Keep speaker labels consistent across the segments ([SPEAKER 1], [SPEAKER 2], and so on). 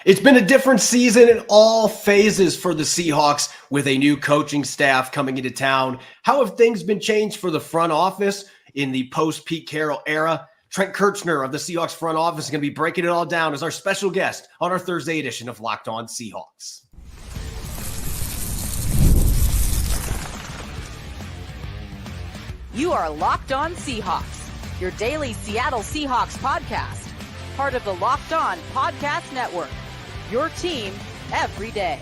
[SPEAKER 1] It's been a different season in all phases for the Seahawks with a new coaching staff coming into town. How have things been changed for the front office in the post-Pete Carroll era? Trent Kirchner of the Seahawks front office is going to be breaking it all down as our special guest on our Thursday edition of Locked On Seahawks.
[SPEAKER 2] You are Locked On Seahawks, your daily Seattle Seahawks podcast, part of the Locked On Podcast Network. Your team every day.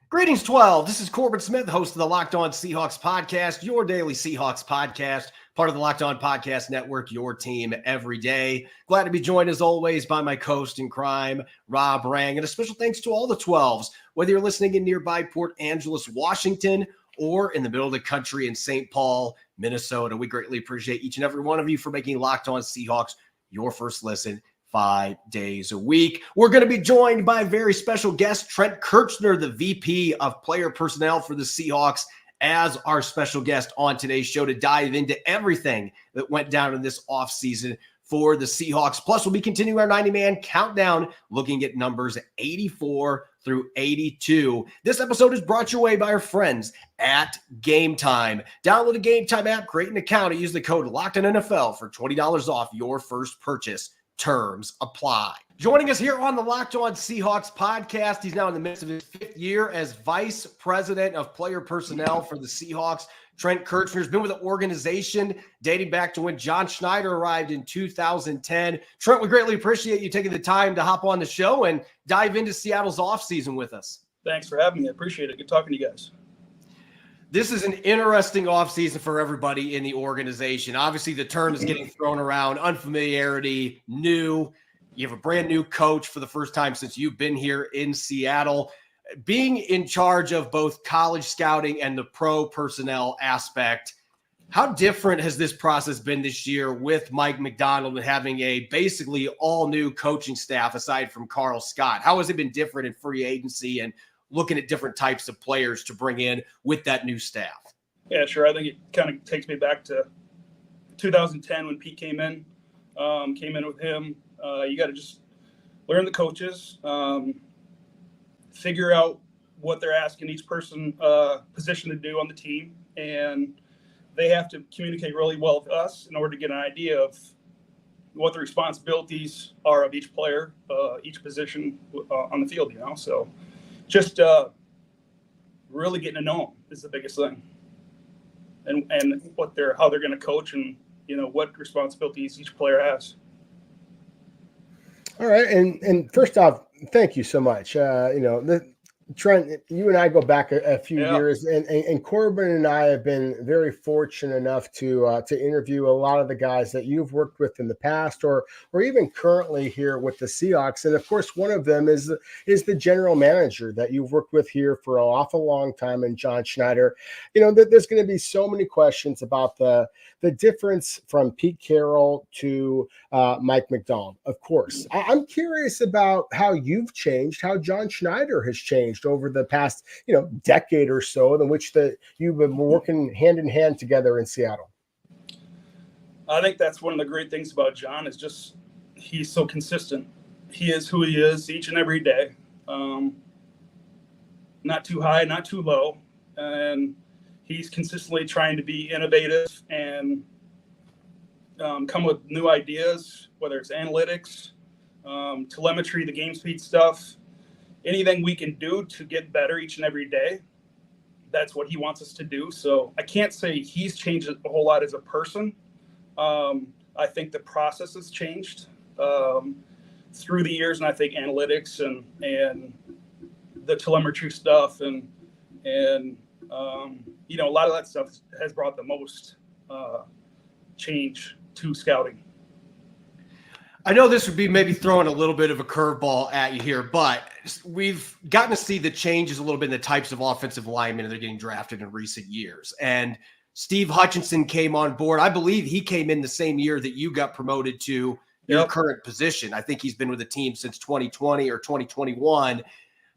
[SPEAKER 1] Greetings, 12. This is Corbin Smith, host of the Locked On Seahawks podcast, your daily Seahawks podcast, part of the Locked On Podcast Network, your team every day. Glad to be joined, as always, by my co-host in crime, Rob Rang. And a special thanks to all the 12s, whether you're listening in nearby Port Angeles, Washington, or in the middle of the country in St. Paul, Minnesota. We greatly appreciate each and every one of you for making Locked On Seahawks your first listen 5 days a week. We're going to be joined by a very special guest, Trent Kirchner, the VP of Player Personnel for the Seahawks, as our special guest on today's show to dive into everything that went down in this offseason for the Seahawks. Plus, we'll be continuing our 90-man countdown, looking at numbers 84 through 82. This episode is brought your way by our friends at Game Time. Download the Game Time app, create an account, and use the code LOCKEDONNFL for $20 off your first purchase. Terms apply. Joining us here on the Locked On Seahawks podcast, he's now in the midst of his 5th year as Vice President of Player Personnel for the Seahawks. Trent Kirchner has been with the organization dating back to when John Schneider arrived in 2010. Trent, we greatly appreciate you taking the time to hop on the show and dive into Seattle's offseason with us.
[SPEAKER 3] Thanks for having me. I appreciate it. Good talking to you guys.
[SPEAKER 1] This is an interesting offseason for everybody in the organization. Obviously, the term is getting thrown around, unfamiliarity, new. You have a brand new coach for the first time since you've been here in Seattle. Being in charge of both college scouting and the pro personnel aspect, how different has this process been this year with Mike Macdonald and having a basically all-new coaching staff aside from Carl Scott? How has it been different in free agency and looking at different types of players to bring in with that new staff?
[SPEAKER 3] Yeah, sure. I think it kind of takes me back to 2010 when Pete came in with him. You got to just learn the coaches, figure out what they're asking each person position to do on the team. And they have to communicate really well with us in order to get an idea of what the responsibilities are of each player, each position on the field, So just really getting to know them is the biggest thing, and how they're going to coach, and what responsibilities each player has.
[SPEAKER 4] All right, and first off, thank you so much. Trent, you and I go back a few years, and Corbin and I have been very fortunate enough to interview a lot of the guys that you've worked with in the past, or even currently here with the Seahawks. And of course, one of them is the general manager that you've worked with here for an awful long time, and John Schneider. There's going to be so many questions about the difference from Pete Carroll to Mike Macdonald. Of course, I'm curious about how you've changed, how John Schneider has changed over the past, decade or so, in which you've been working hand in hand together in Seattle.
[SPEAKER 3] I think that's one of the great things about John is just he's so consistent. He is who he is each and every day. Not too high, not too low. And he's consistently trying to be innovative and come with new ideas, whether it's analytics, telemetry, the game speed stuff. Anything we can do to get better each and every day, that's what he wants us to do. So I can't say he's changed a whole lot as a person. I think the process has changed through the years, and I think analytics and the telemetry stuff and a lot of that stuff has brought the most change to scouting.
[SPEAKER 1] I know this would be maybe throwing a little bit of a curveball at you here, but we've gotten to see the changes a little bit in the types of offensive linemen that are getting drafted in recent years. And Steve Hutchinson came on board. I believe he came in the same year that you got promoted to your current position. I think he's been with the team since 2020 or 2021.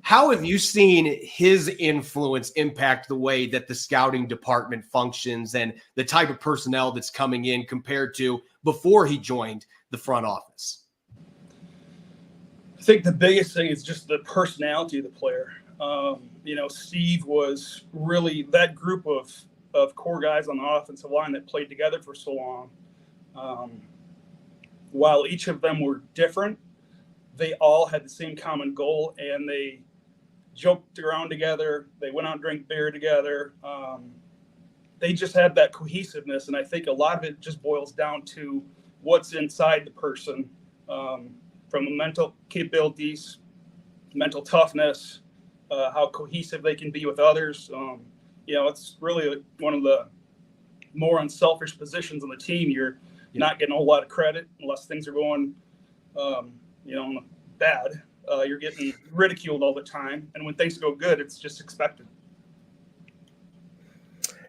[SPEAKER 1] How have you seen his influence impact the way that the scouting department functions and the type of personnel that's coming in compared to before he joined the front office?
[SPEAKER 3] I think the biggest thing is just the personality of the player. Steve was really that group of core guys on the offensive line that played together for so long. While each of them were different, they all had the same common goal, and they joked around together. They went out and drank beer together. They just had that cohesiveness, and I think a lot of it just boils down to what's inside the person, from mental capabilities, mental toughness, how cohesive they can be with others. It's really one of the more unselfish positions on the team. You're not getting a whole lot of credit unless things are going, bad. You're getting ridiculed all the time. And when things go good, it's just expected.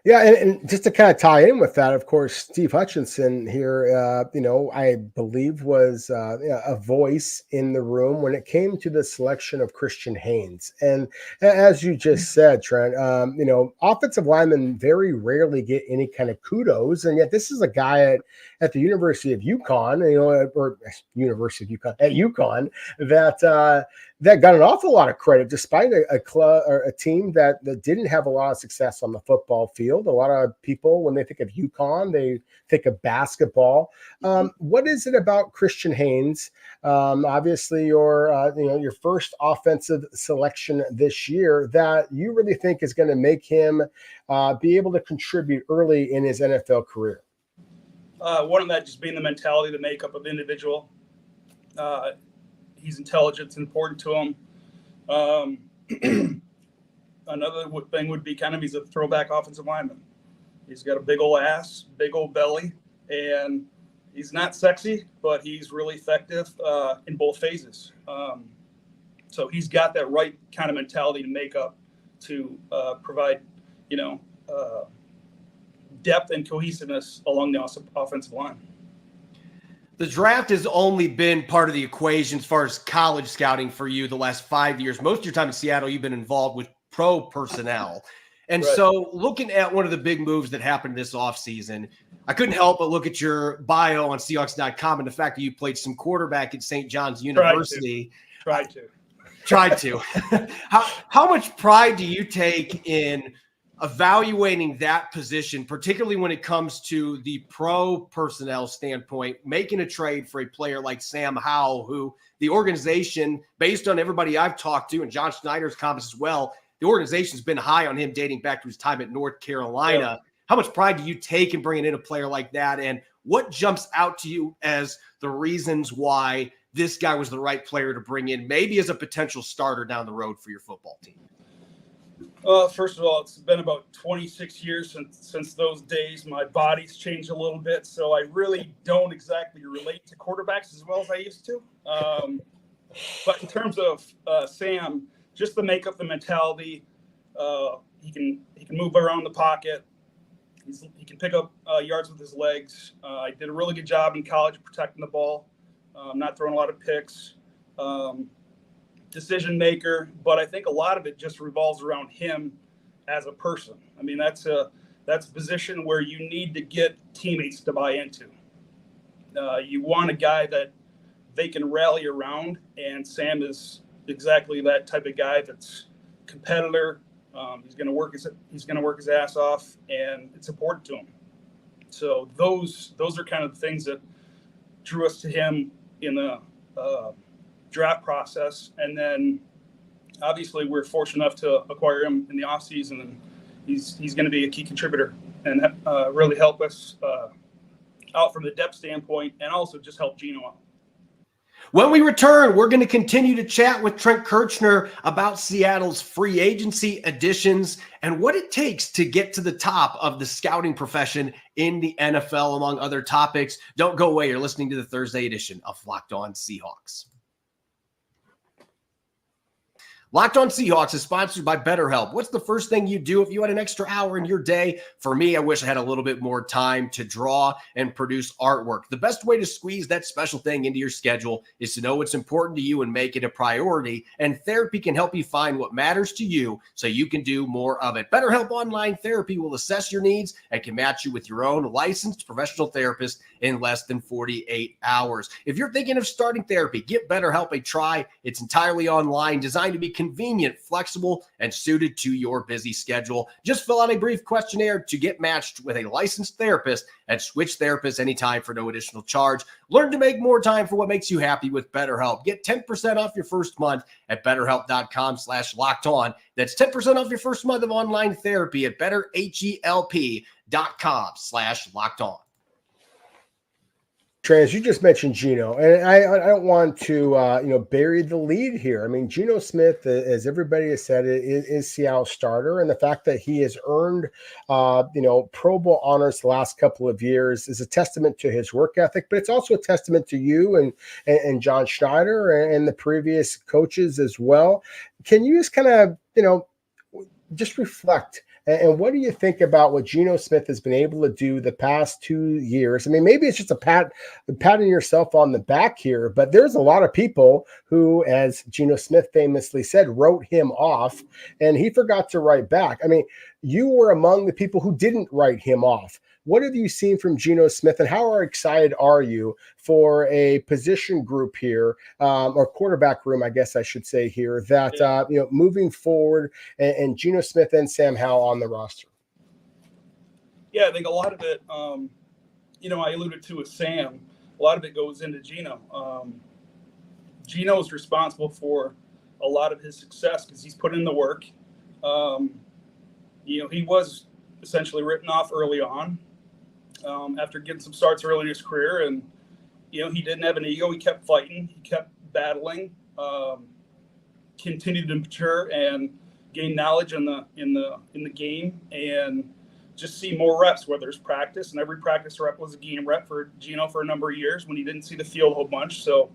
[SPEAKER 4] Yeah, and just to kind of tie in with that, of course, Steve Hutchinson here, I believe was a voice in the room when it came to the selection of Christian Haynes. And as you just said, Trent, offensive linemen very rarely get any kind of kudos, and yet this is a guy at the University of UConn, or University of UConn, at UConn, that got an awful lot of credit, despite a club or a team that didn't have a lot of success on the football field. A lot of people, when they think of UConn, they think of basketball. What is it about Christian Haynes? Obviously, your first offensive selection this year that you really think is going to make him be able to contribute early in his NFL career?
[SPEAKER 3] One of that just being the mentality, the makeup of the individual. He's intelligent, it's important to him. Another thing would be kind of he's a throwback offensive lineman. He's got a big old ass, big old belly, and he's not sexy, but he's really effective in both phases. So he's got that right kind of mentality to make up to provide, depth and cohesiveness along the offensive line.
[SPEAKER 1] The draft has only been part of the equation as far as college scouting for you the last 5 years. Most of your time in Seattle, you've been involved with pro personnel. And
[SPEAKER 3] right.
[SPEAKER 1] So looking at one of the big moves that happened this offseason, I couldn't help but look at your bio on Seahawks.com and the fact that you played some quarterback at St. John's University.
[SPEAKER 3] Tried to.
[SPEAKER 1] How much pride do you take in evaluating that position, particularly when it comes to the pro personnel standpoint, making a trade for a player like Sam Howell, who the organization, based on everybody I've talked to and John Schneider's comments as well, the organization's been high on him dating back to his time at North Carolina. Yeah. How much pride do you take in bringing in a player like that? And what jumps out to you as the reasons why this guy was the right player to bring in, maybe as a potential starter down the road for your football team?
[SPEAKER 3] First of all, it's been about 26 years since those days. My body's changed a little bit, so I really don't exactly relate to quarterbacks as well as I used to. But in terms of Sam, just the makeup, the mentality, he can move around the pocket. He can pick up yards with his legs. I did a really good job in college protecting the ball, not throwing a lot of picks. Decision maker, but I think a lot of it just revolves around him as a person. I mean, that's a position where you need to get teammates to buy into. You want a guy that they can rally around, and Sam is exactly that type of guy. That's competitor. He's going to work his ass off, and it's important to him. So those are kind of the things that drew us to him in the draft process. And then obviously we're fortunate enough to acquire him in the offseason, and he's going to be a key contributor and really help us out from the depth standpoint, and also just help Geno out.
[SPEAKER 1] When we return, we're going to continue to chat with Trent Kirchner about Seattle's free agency additions and what it takes to get to the top of the scouting profession in the NFL, among other topics. Don't go away. You're listening to the Thursday edition of Locked On Seahawks. Locked On Seahawks is sponsored by BetterHelp. What's the first thing you do if you had an extra hour in your day? For me, I wish I had a little bit more time to draw and produce artwork. The best way to squeeze that special thing into your schedule is to know what's important to you and make it a priority. And therapy can help you find what matters to you so you can do more of it. BetterHelp Online Therapy will assess your needs and can match you with your own licensed professional therapist in less than 48 hours. If you're thinking of starting therapy, give BetterHelp a try. It's entirely online, designed to be convenient, flexible, and suited to your busy schedule. Just fill out a brief questionnaire to get matched with a licensed therapist and switch therapists anytime for no additional charge. Learn to make more time for what makes you happy with BetterHelp. Get 10% off your first month at BetterHelp.com/lockedon. That's 10% off your first month of online therapy at BetterHelp.com/lockedon.
[SPEAKER 4] Trans, you just mentioned Geno, and I don't want to bury the lead here. I mean, Geno Smith, as everybody has said, is Seattle's starter, and the fact that he has earned Pro Bowl honors the last couple of years is a testament to his work ethic. But it's also a testament to you and John Schneider and the previous coaches as well. Can you just kind of just reflect? And what do you think about what Geno Smith has been able to do the past 2 years? I mean, maybe it's just patting yourself on the back here, but there's a lot of people who, as Geno Smith famously said, wrote him off, and he forgot to write back. I mean, you were among the people who didn't write him off. What have you seen from Geno Smith, and how excited are you for a position group here, or quarterback room, I guess I should say here, that moving forward, and Geno Smith and Sam Howell on the roster?
[SPEAKER 3] Yeah, I think a lot of it, I alluded to with Sam, a lot of it goes into Geno. Geno is responsible for a lot of his success because he's put in the work. He was essentially written off early on. After getting some starts early in his career, and he didn't have an ego. He kept fighting, he kept battling, continued to mature and gain knowledge in the game, and just see more reps where there's practice. And every practice rep was a game rep for Geno for a number of years when he didn't see the field a whole bunch. So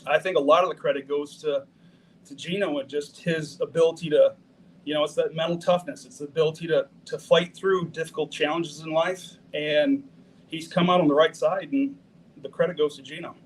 [SPEAKER 3] I think a lot of the credit goes to Geno and just his ability to. It's that mental toughness. It's the ability to fight through difficult challenges in life. And he's come out on the right side, and the credit goes to Geno.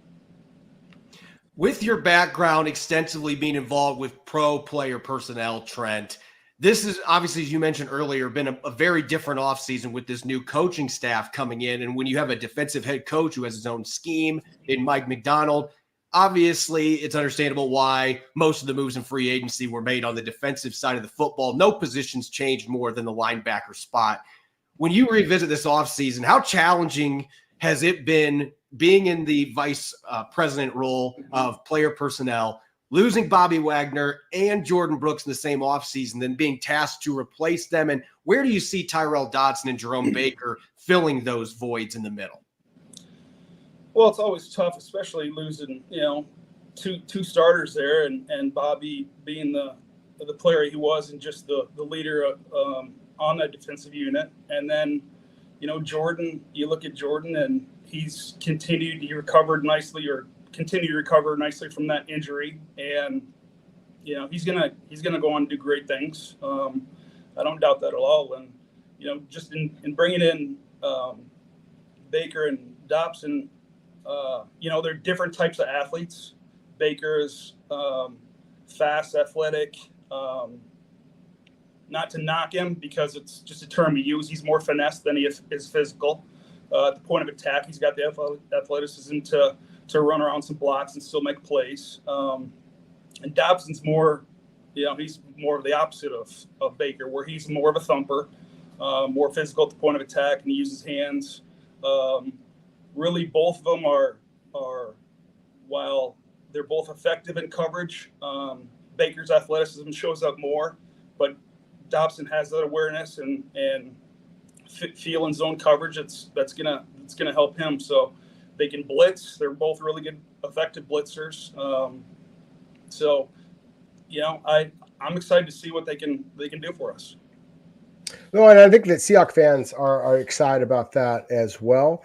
[SPEAKER 1] With your background extensively being involved with pro player personnel, Trent, this is obviously, as you mentioned earlier, been a very different offseason with this new coaching staff coming in. And when you have a defensive head coach who has his own scheme in Mike Macdonald, obviously, it's understandable why most of the moves in free agency were made on the defensive side of the football. No positions changed more than the linebacker spot. When you revisit this offseason, how challenging has it been being in the vice president role of player personnel, losing Bobby Wagner and Jordan Brooks in the same offseason, then being tasked to replace them? And where do you see Tyrel Dodson and Jerome Baker filling those voids in the middle?
[SPEAKER 3] Well, it's always tough, especially losing, two starters there, and Bobby being the player he was and just the leader on that defensive unit. And then, Jordan, you look at Jordan and he continued to recover nicely from that injury. And, he's gonna go on to do great things. I don't doubt that at all. And, just in bringing in Baker and Dobson, they're different types of athletes. Baker is fast, athletic. Not to knock him because it's just a term we use. He's more finesse than he is physical. At the point of attack, he's got the athleticism to run around some blocks and still make plays. And Dobson's more, he's more of the opposite of Baker, where he's more of a thumper, more physical at the point of attack, and he uses hands. Really, both of them are while they're both effective in coverage, Baker's athleticism shows up more, but Dobson has that awareness and feel in zone coverage. That's gonna help him. So they can blitz. They're both really good, effective blitzers. I'm excited to see what they can do for us.
[SPEAKER 4] No, and I think that Seahawks fans are excited about that as well.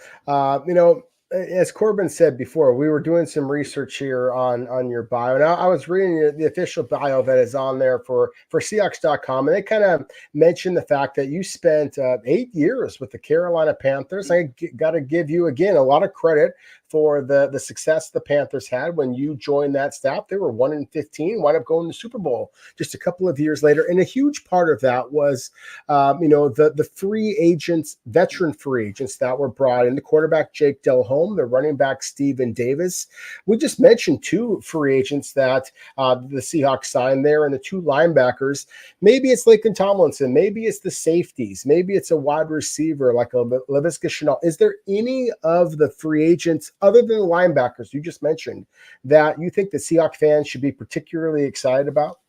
[SPEAKER 4] as Corbin said before, we were doing some research here on your bio. Now, I was reading the official bio that is on there for Seahawks.com, and they kind of mentioned the fact that you spent 8 years with the Carolina Panthers. I got to give you, again, a lot of credit for the success the Panthers had when you joined that staff. They were 1-15, wound up going to the Super Bowl just a couple of years later. And a huge part of that was, the free agents, veteran free agents that were brought in, the quarterback Jake Delhomme, the running back Steven Davis. We just mentioned 2 free agents that the Seahawks signed there, and the 2 linebackers. Maybe it's Laken Tomlinson. Maybe it's the safeties. Maybe it's a wide receiver like a Laviska Shenault. Is there any of the free agents, other than the linebackers you just mentioned, that you think the Seahawks fans should be particularly excited about?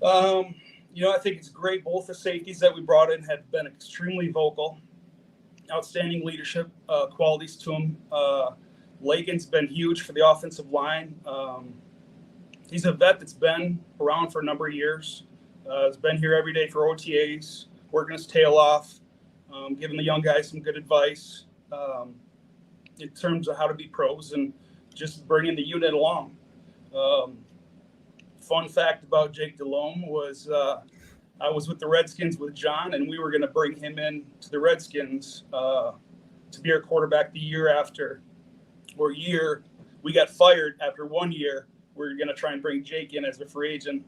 [SPEAKER 3] I think it's great. Both the safeties that we brought in have been extremely vocal, outstanding leadership qualities to them. Laken's been huge for the offensive line. He's a vet that's been around for a number of years. Has been here every day for OTAs, working his tail off, giving the young guys some good advice in terms of how to be pros and just bringing the unit along. Fun fact about Jake Delhomme was I was with the Redskins with John, and we were going to bring him in to the Redskins to be our quarterback the year after. We got fired after 1 year. We were going to try and bring Jake in as a free agent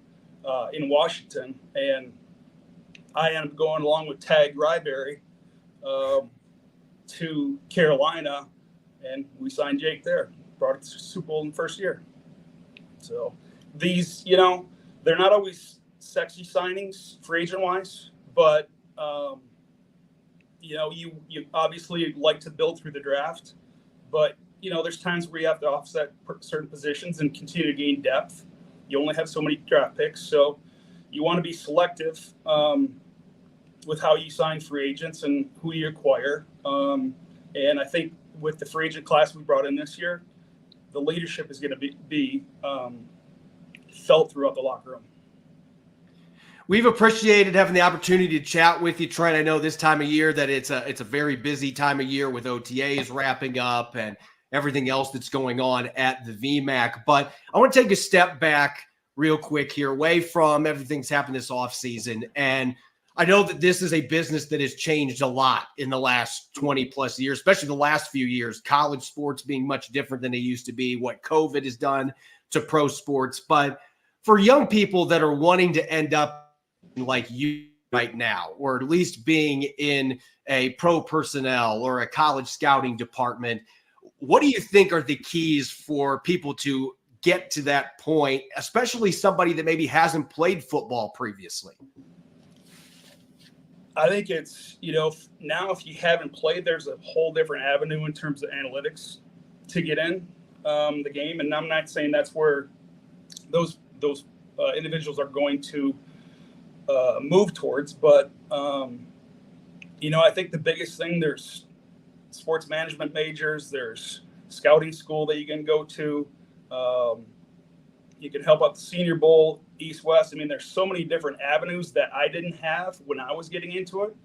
[SPEAKER 3] in Washington, and I ended up going along with Tag Ryberry to Carolina, and we signed Jake there. Brought it to the Super Bowl in the first year. So these, they're not always sexy signings free agent wise, but you obviously like to build through the draft, but there's times where you have to offset certain positions and continue to gain depth. You only have so many draft picks, so you want to be selective with how you sign free agents and who you acquire. And I think with the free agent class we brought in this year, the leadership is going to be felt throughout the locker room.
[SPEAKER 1] We've appreciated having the opportunity to chat with you, Trent. I know this time of year that it's a very busy time of year with OTAs wrapping up and everything else that's going on at the VMAC. But I want to take a step back real quick here, away from everything that's happened this offseason. And I know that this is a business that has changed a lot in the last 20 plus years, especially the last few years, college sports being much different than they used to be, what COVID has done to pro sports. But for young people that are wanting to end up like you right now, or at least being in a pro personnel or a college scouting department, what do you think are the keys for people to get to that point, especially somebody that maybe hasn't played football previously?
[SPEAKER 3] I think it's, now if you haven't played, there's a whole different avenue in terms of analytics to get in the game. And I'm not saying that's where those individuals are going to move towards. But, I think the biggest thing, there's sports management majors, there's scouting school that you can go to. You can help out the Senior Bowl, East-West. I mean, there's so many different avenues that I didn't have when I was getting into it.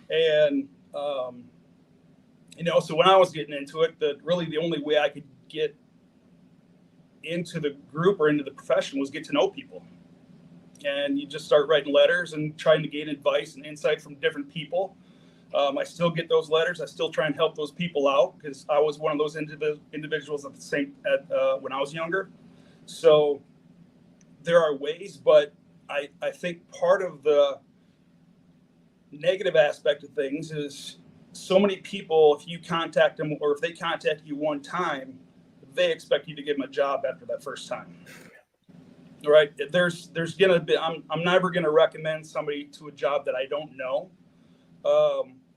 [SPEAKER 3] And, so when I was getting into it, the only way I could get into the group or into the profession was get to know people. And you just start writing letters and trying to gain advice and insight from different people. I still get those letters. I still try and help those people out because I was one of those individuals when I was younger. So there are ways, but I think part of the negative aspect of things is so many people, if you contact them or if they contact you one time, they expect you to give them a job after that first time. All right. There's going to be, I'm never going to recommend somebody to a job that I don't know.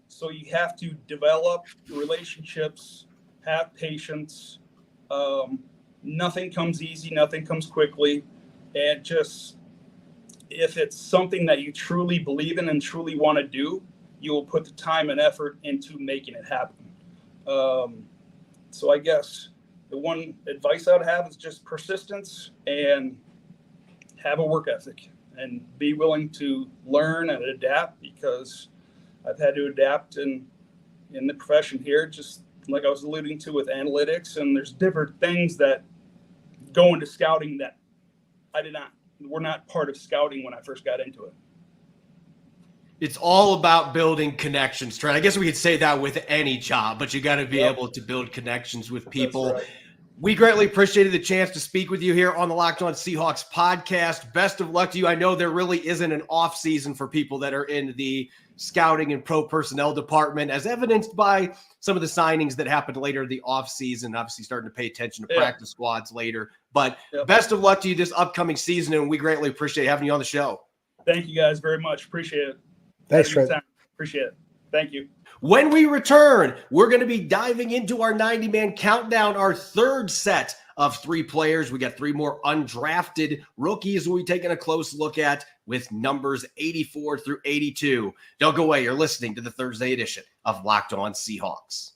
[SPEAKER 3] So you have to develop relationships, have patience. Nothing comes easy, nothing comes quickly. And just, if it's something that you truly believe in and truly want to do, you will put the time and effort into making it happen. So I guess the one advice I would have is just persistence and have a work ethic and be willing to learn and adapt, because I've had to adapt in the profession here, just like I was alluding to with analytics, and there's different things that go into scouting that we're not part of scouting when I first got into it.
[SPEAKER 1] It's all about building connections, Trent. I guess we could say that with any job, but you got to be able to build connections with people.
[SPEAKER 3] That's right.
[SPEAKER 1] We greatly appreciated the chance to speak with you here on the Locked On Seahawks podcast. Best of luck to you. I know there really isn't an off season for people that are in the scouting and pro personnel department, as evidenced by some of the signings that happened later in the off season, obviously starting to pay attention to practice squads later. But best of luck to you this upcoming season, and we greatly appreciate having you on the show.
[SPEAKER 3] Thank you guys very much. Appreciate it.
[SPEAKER 4] Thanks, Trent.
[SPEAKER 3] Appreciate it. Thank you.
[SPEAKER 1] When we return, we're going to be diving into our 90-man countdown, our third set of 3 players. We got 3 more undrafted rookies we'll be taking a close look at with numbers 84 through 82. Don't go away. You're listening to the Thursday edition of Locked On Seahawks.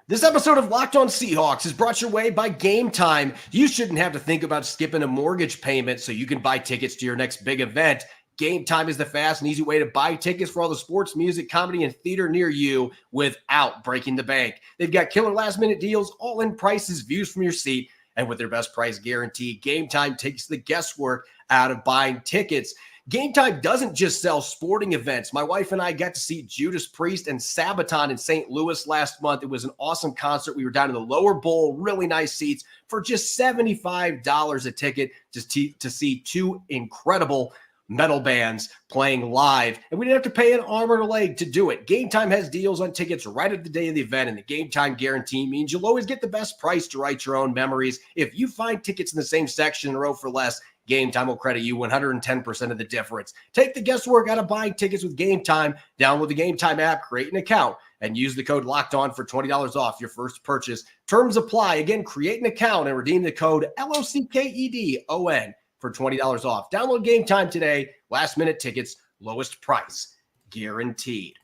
[SPEAKER 1] This episode of Locked On Seahawks is brought your way by Game Time. You shouldn't have to think about skipping a mortgage payment so you can buy tickets to your next big event. Game Time is the fast and easy way to buy tickets for all the sports, music, comedy, and theater near you without breaking the bank. They've got killer last-minute deals, all-in prices, views from your seat, and with their best price guarantee, Game Time takes the guesswork out of buying tickets. Game Time doesn't just sell sporting events. My wife and I got to see Judas Priest and Sabaton in St. Louis last month. It was an awesome concert. We were down in the lower bowl, really nice seats for just $75 a ticket just to see 2 incredible metal bands playing live, and we didn't have to pay an arm or a leg to do it. Game Time has deals on tickets right at the day of the event, and the Game Time guarantee means you'll always get the best price to write your own memories. If you find tickets in the same section in a row for less, Game Time will credit you 110% of the difference. Take the guesswork out of buying tickets with Game Time. Download the Game Time app, create an account, and use the code LOCKEDON for $20 off your first purchase. Terms apply. Again, create an account and redeem the code LOCKEDON for $20 off. Download Game Time today. Last minute tickets, lowest price guaranteed.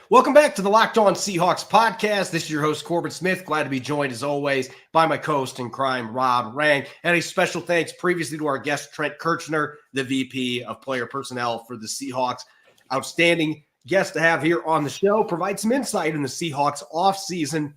[SPEAKER 1] Welcome back to the Locked On Seahawks podcast. This is your host, Corbin Smith. Glad to be joined, as always, by my co-host in crime, Rob Rang. And a special thanks previously to our guest, Trent Kirchner, the VP of Player Personnel for the Seahawks. Outstanding guest to have here on the show. Provide some insight in the Seahawks offseason.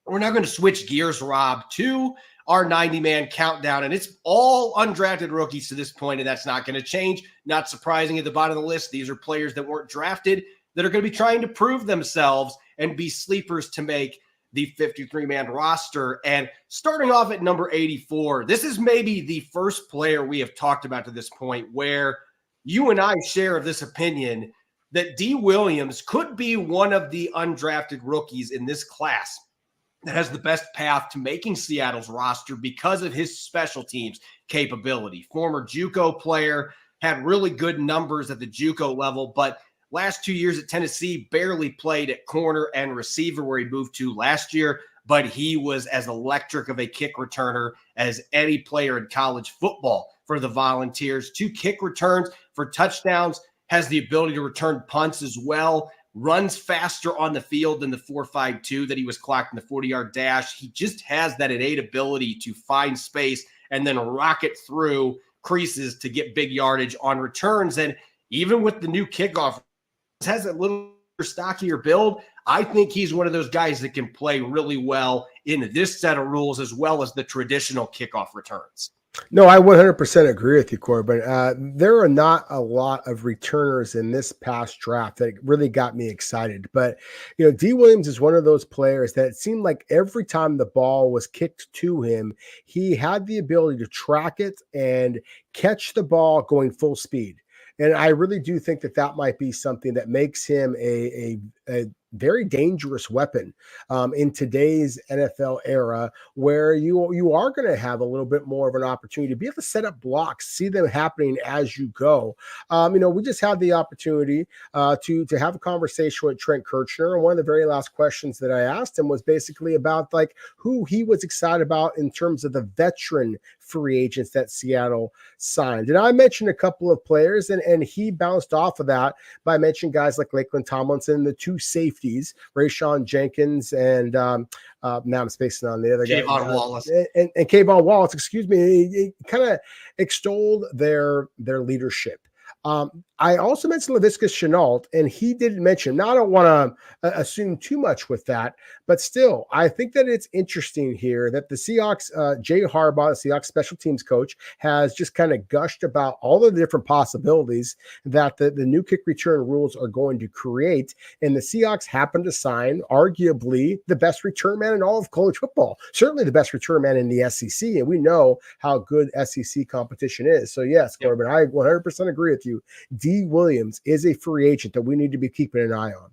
[SPEAKER 1] We're now going to switch gears, Rob, to our 90-man countdown, and it's all undrafted rookies to this point, and that's not going to change. Not surprising at the bottom of the list, these are players that weren't drafted that are going to be trying to prove themselves and be sleepers to make the 53-man roster. And starting off at number 84, this is maybe the first player we have talked about to this point where you and I share of this opinion that D. Williams could be one of the undrafted rookies in this class that has the best path to making Seattle's roster because of his special teams capability. Former JUCO player, had really good numbers at the JUCO level, but last 2 years at Tennessee barely played at corner and receiver where he moved to last year, but he was as electric of a kick returner as any player in college football for the Volunteers. 2 kick returns for touchdowns, has the ability to return punts as well. Runs faster on the field than the 4.52 that he was clocked in the 40-yard dash. He just has that innate ability to find space and then rocket through creases to get big yardage on returns. And even with the new kickoff, has a little stockier build. I think he's one of those guys that can play really well in this set of rules as well as the traditional kickoff returns.
[SPEAKER 4] No, I 100% agree with you, Corbin. There are not a lot of returners in this past draft that really got me excited. But, D. Williams is one of those players that it seemed like every time the ball was kicked to him, he had the ability to track it and catch the ball going full speed. And I really do think that might be something that makes him a very dangerous weapon in today's NFL era, where you are going to have a little bit more of an opportunity to be able to set up blocks, see them happening as you go. We just had the opportunity to have a conversation with Trent Kirchner, and one of the very last questions that I asked him was basically about like who he was excited about in terms of the veteran free agents that Seattle signed. And I mentioned a couple of players, and he bounced off of that by mentioning guys like Lakeland Tomlinson, the 2 safeties, Rayshawn Jenkins, and now I'm spacing on the other guy.
[SPEAKER 1] Kayvon Wallace.
[SPEAKER 4] And Kayvon Wallace, excuse me. He kind of extolled their leadership. I also mentioned Laviska Shenault, and he didn't mention. Now, I don't want to assume too much with that, but still, I think that it's interesting here that the Seahawks, Jay Harbaugh, the Seahawks special teams coach, has just kind of gushed about all of the different possibilities that the new kick return rules are going to create. And the Seahawks happen to sign arguably the best return man in all of college football, certainly the best return man in the SEC. And we know how good SEC competition is. So, yes, Corbin, I 100% agree with you. D. Williams is a free agent that we need to be keeping an eye on.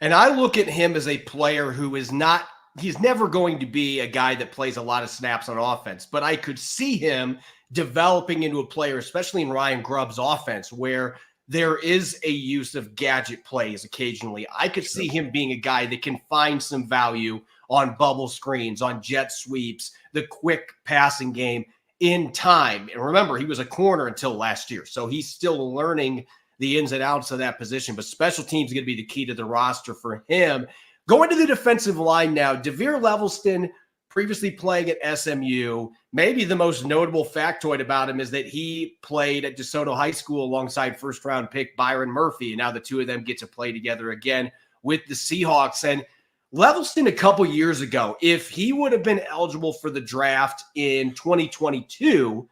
[SPEAKER 1] And I look at him as a player who is not, he's never going to be a guy that plays a lot of snaps on offense, but I could see him developing into a player, especially in Ryan Grubb's offense, where there is a use of gadget plays occasionally. I could see him being a guy that can find some value on bubble screens, on jet sweeps, the quick passing game in time. And remember, he was a corner until last year, so he's still learning the ins and outs of that position. But special teams is going to be the key to the roster for him. Going to the defensive line now, Devere Levelston, previously playing at SMU. Maybe the most notable factoid about him is that he played at DeSoto High School alongside first-round pick Byron Murphy, and now the two of them get to play together again with the Seahawks. And Levelston, a couple years ago, if he would have been eligible for the draft in 2022,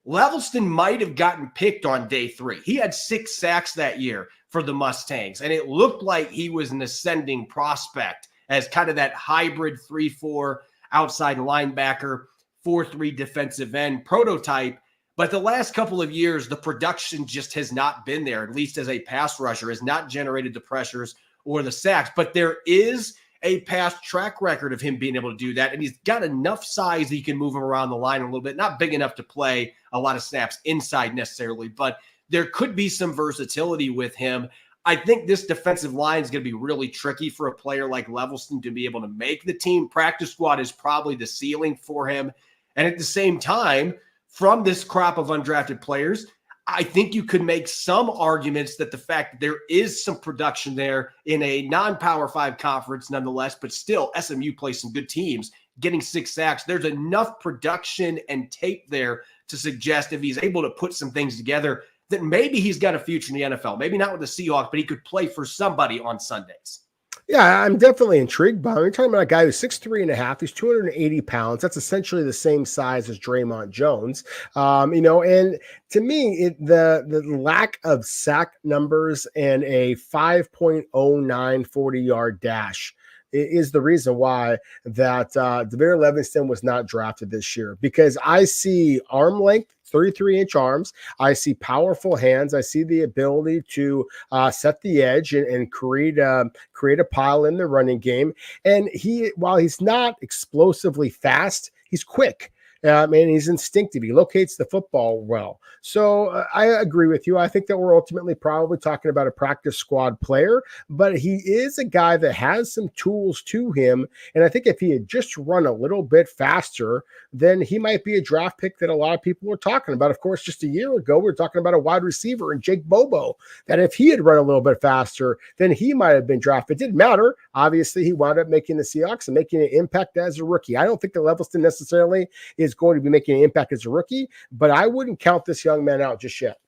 [SPEAKER 1] Levelston might have gotten picked on day 3. He had 6 sacks that year for the Mustangs, and it looked like he was an ascending prospect as kind of that hybrid 3-4 outside linebacker, 4-3 defensive end prototype. But the last couple of years, the production just has not been there, at least as a pass rusher, has not generated the pressures or the sacks. But there is a past track record of him being able to do that. And he's got enough size that he can move him around the line a little bit, not big enough to play a lot of snaps inside necessarily, but there could be some versatility with him. I think this defensive line is going to be really tricky for a player like Levelston to be able to make the team. Practice squad is probably the ceiling for him. And at the same time, from this crop of undrafted players, I think you could make some arguments that the fact that there is some production there in a non-Power 5 conference nonetheless, but still SMU plays some good teams, getting 6 sacks. There's enough production and tape there to suggest if he's able to put some things together that maybe he's got a future in the NFL. Maybe not with the Seahawks, but he could play for somebody on Sundays.
[SPEAKER 4] Yeah, I'm definitely intrigued by him. You're talking about a guy who's 6'3.5". He's 280 pounds. That's essentially the same size as Draymond Jones. And to me, the lack of sack numbers and a 5.09 40-yard dash is the reason why that Devere Levelston was not drafted this year, because I see arm length, 33-inch arms. I see powerful hands. I see the ability to set the edge and create a pile in the running game. And while he's not explosively fast, he's quick. And he's instinctive. He locates the football well. So I agree with you. I think that we're ultimately probably talking about a practice squad player, but he is a guy that has some tools to him. And I think if he had just run a little bit faster, then he might be a draft pick that a lot of people were talking about. Of course, just a year ago, we were talking about a wide receiver in Jake Bobo, that if he had run a little bit faster, then he might have been drafted. It didn't matter. Obviously, he wound up making the Seahawks and making an impact as a rookie. I don't think that Levelston necessarily is going to be making an impact as a rookie, but I wouldn't count this young man out just yet.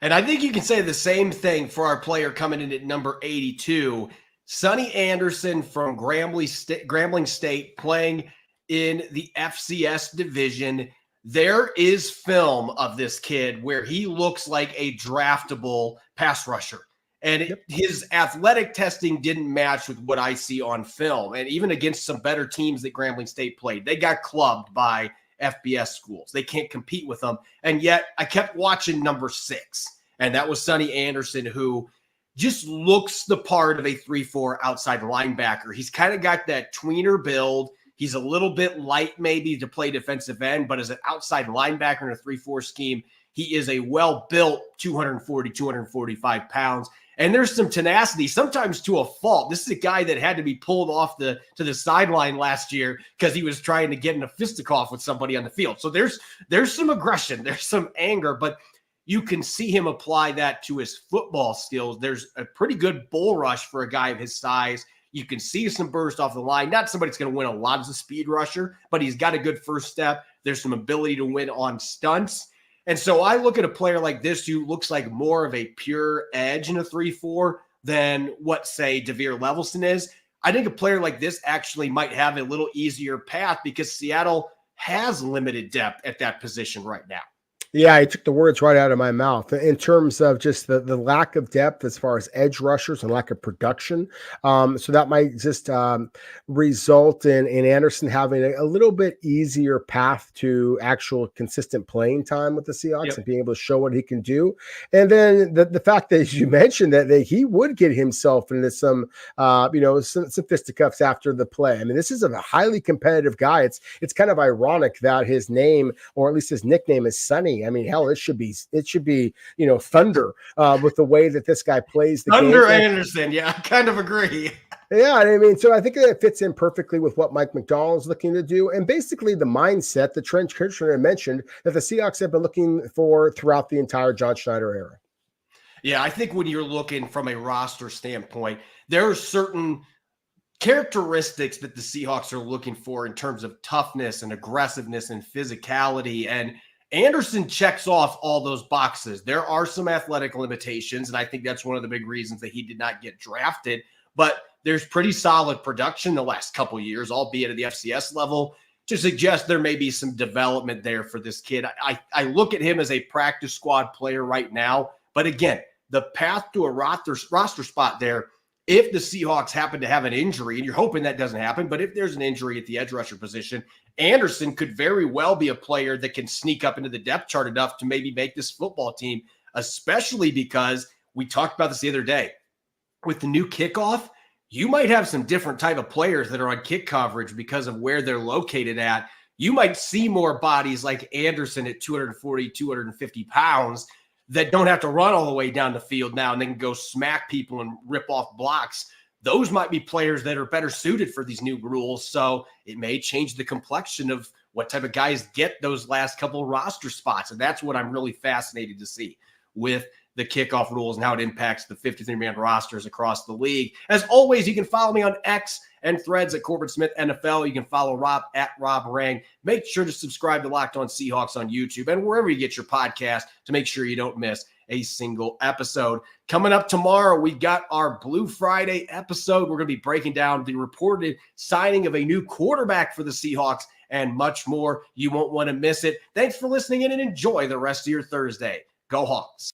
[SPEAKER 1] And I think you can say the same thing for our player coming in at number 82, Sonny Anderson from Grambling State, playing in the FCS division. There is film of this kid where he looks like a draftable pass rusher. And his athletic testing didn't match with what I see on film. And even against some better teams that Grambling State played, they got clubbed by FBS schools. They can't compete with them. And yet I kept watching number 6, and that was Sonny Anderson, who just looks the part of a 3-4 outside linebacker. He's kind of got that tweener build. He's a little bit light maybe to play defensive end, but as an outside linebacker in a 3-4 scheme, he is a well-built 240, 245 pounds. And there's some tenacity, sometimes to a fault. This is a guy that had to be pulled off to the sideline last year because he was trying to get in a fisticuff with somebody on the field. So there's some aggression, there's some anger, but you can see him apply that to his football skills. There's a pretty good bull rush for a guy of his size. You can see some burst off the line. Not somebody that's going to win a lot as a speed rusher, but he's got a good first step. There's some ability to win on stunts. And so I look at a player like this who looks like more of a pure edge in a 3-4 than what, say, DeVere Levelson is. I think a player like this actually might have a little easier path because Seattle has limited depth at that position right now.
[SPEAKER 4] Yeah, he took the words right out of my mouth in terms of just the lack of depth as far as edge rushers and lack of production. So that might just result in Anderson having a little bit easier path to actual consistent playing time with the Seahawks and being able to show what he can do. And then the fact that, as you mentioned, that he would get himself into some fisticuffs after the play. I mean, this is a highly competitive guy. It's kind of ironic that his name, or at least his nickname, is Sonny. I mean, hell, it should be, Thunder with the way that this guy plays the
[SPEAKER 1] Thunder
[SPEAKER 4] game.
[SPEAKER 1] Anderson. Yeah, I kind of agree.
[SPEAKER 4] Yeah, I mean, so I think that it fits in perfectly with what Mike Macdonald is looking to do, and basically the mindset that Trent Kirchner mentioned that the Seahawks have been looking for throughout the entire John Schneider era.
[SPEAKER 1] Yeah, I think when you're looking from a roster standpoint, there are certain characteristics that the Seahawks are looking for in terms of toughness and aggressiveness and physicality, and Anderson checks off all those boxes. There are some athletic limitations, and I think that's one of the big reasons that he did not get drafted, but there's pretty solid production the last couple of years, albeit at the FCS level, to suggest there may be some development there for this kid. I look at him as a practice squad player right now, but again, the path to a roster spot there, if the Seahawks happen to have an injury, and you're hoping that doesn't happen, but if there's an injury at the edge rusher position, Anderson could very well be a player that can sneak up into the depth chart enough to maybe make this football team, especially because we talked about this the other day. With the new kickoff, you might have some different type of players that are on kick coverage because of where they're located at. You might see more bodies like Anderson at 240, 250 pounds that don't have to run all the way down the field now and they can go smack people and rip off blocks. Those might be players that are better suited for these new rules. So it may change the complexion of what type of guys get those last couple of roster spots. And that's what I'm really fascinated to see with the kickoff rules and how it impacts the 53-man rosters across the league. As always, you can follow me on X and Threads at Corbin Smith NFL. You can follow Rob at Rob Rang. Make sure to subscribe to Locked On Seahawks on YouTube and wherever you get your podcast to make sure you don't miss a single episode. Coming up tomorrow, we got our Blue Friday episode. We're going to be breaking down the reported signing of a new quarterback for the Seahawks and much more. You won't want to miss it. Thanks for listening in and enjoy the rest of your Thursday. Go Hawks.